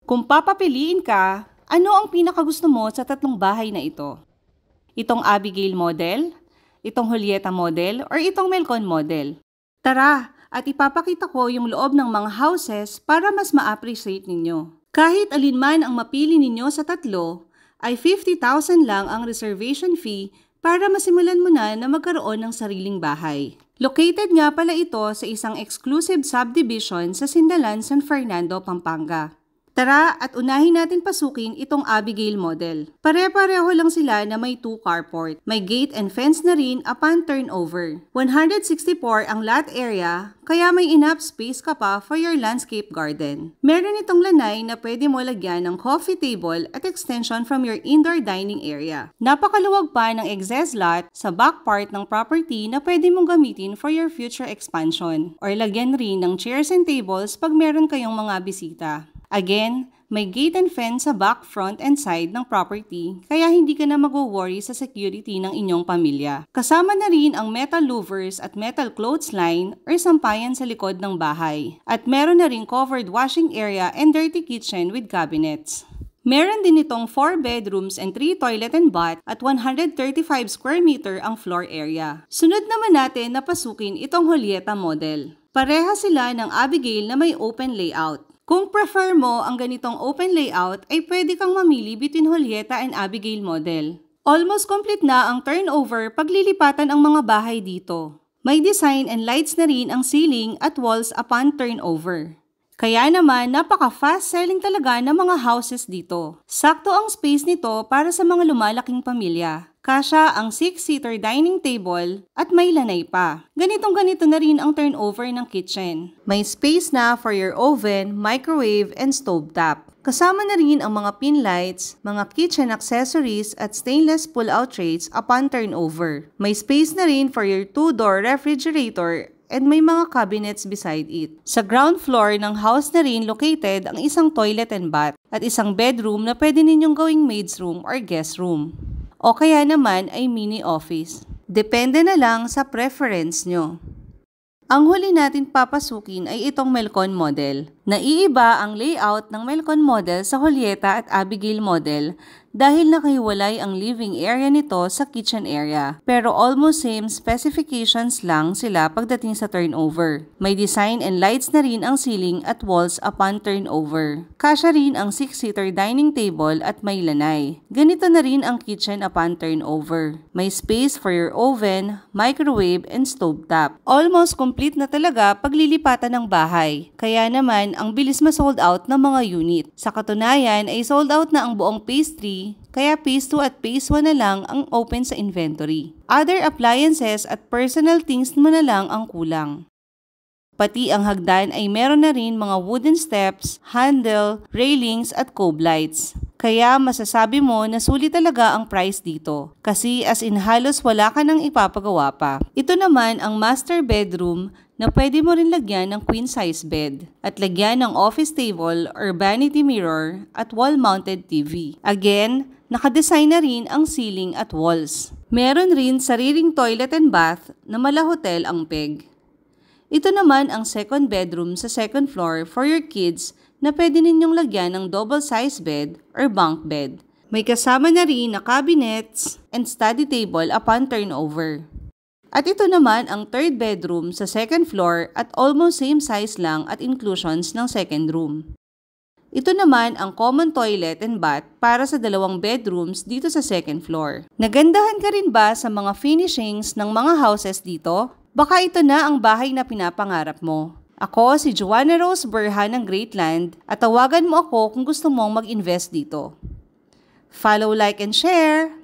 Kung papapiliin ka, ano ang pinakagusto mo sa tatlong bahay na ito? Itong Abigail model, itong Julieta model, or itong Melcon model? Tara, at ipapakita ko yung loob ng mga houses para mas ma-appreciate ninyo. Kahit alinman ang mapili ninyo sa tatlo, ay 50,000 lang ang reservation fee para masimulan mo na magkaroon ng sariling bahay. Located nga pala ito sa isang exclusive subdivision sa Sindalan, San Fernando, Pampanga. Tara at unahin natin pasukin itong Abigail model. Pare-pareho lang sila na may 2 carport. May gate and fence na rin upon turnover. 164 ang lot area, kaya may enough space ka pa for your landscape garden. Meron itong lanay na pwede mo lagyan ng coffee table at extension from your indoor dining area. Napakaluwag pa ng excess lot sa back part ng property na pwede mong gamitin for your future expansion. Or lagyan rin ng chairs and tables pag meron kayong mga bisita. Again, may gate and fence sa back, front, and side ng property kaya hindi ka na mag-worry sa security ng inyong pamilya. Kasama na rin ang metal louvers at metal clothesline or sampayan sa likod ng bahay. At meron na rin covered washing area and dirty kitchen with cabinets. Meron din itong 4 bedrooms and 3 toilet and bath at 135 square meter ang floor area. Sunod naman natin na pasukin itong Julieta model. Pareha sila ng Abigail na may open layout. Kung prefer mo ang ganitong open layout, ay pwede kang mamili between Julieta and Abigail model. Almost complete na ang turnover paglilipatan ang mga bahay dito. May design and lights na rin ang ceiling at walls upon turnover. Kaya naman, napaka-fast selling talaga ng mga houses dito. Sakto ang space nito para sa mga lumalaking pamilya. Kasya ang 6-seater dining table at may lanay pa. Ganitong-ganito na rin ang turnover ng kitchen. May space na for your oven, microwave, and stovetop. Kasama na rin ang mga pin lights, mga kitchen accessories at stainless pull-out trays upon turnover. May space na rin for your 2-door refrigerator and may mga cabinets beside it. Sa ground floor ng house na rin located ang isang toilet and bath at isang bedroom na pwede ninyong gawing maid's room or guest room. O kaya naman ay mini office. Depende na lang sa preference nyo. Ang huli natin papasukin ay itong Melcon model. Naiiba ang layout ng Melcon model sa Julieta at Abigail model dahil nakahiwalay ang living area nito sa kitchen area. Pero almost same specifications lang sila pagdating sa turnover. May design and lights na rin ang ceiling at walls upon turnover. Kasya rin ang 6-seater dining table at may lanay. Ganito na rin ang kitchen upon turnover. May space for your oven, microwave, and stovetop. Almost complete na talaga paglilipatan ng bahay. Kaya naman, ang bilis ma-sold out ng mga unit. Sa katunayan ay sold out na ang buong phase 3, kaya phase 2 at phase 1 na lang ang open sa inventory. Other appliances at personal things mo na lang ang kulang. Pati ang hagdan ay meron na rin mga wooden steps, handle, railings at cove lights. Kaya masasabi mo na sulit talaga ang price dito. Kasi as in halos wala ka nang ipapagawa pa. Ito naman ang master bedroom na pwede mo rin lagyan ng queen size bed at lagyan ng office table or vanity mirror at wall-mounted TV. Again, nakadesign na rin ang ceiling at walls. Meron rin sariling toilet and bath na mala hotel ang peg. Ito naman ang second bedroom sa second floor for your kids na pwede ninyong lagyan ng double size bed or bunk bed. May kasama na rin na cabinets and study table upon turnover. At ito naman ang third bedroom sa second floor at almost same size lang at inclusions ng second room. Ito naman ang common toilet and bath para sa 2 bedrooms dito sa second floor. Nagandahan ka rin ba sa mga finishings ng mga houses dito? Baka ito na ang bahay na pinapangarap mo. Ako si Joanna Rose Berhan ng Greatland at tawagan mo ako kung gusto mong mag-invest dito. Follow, like, and share!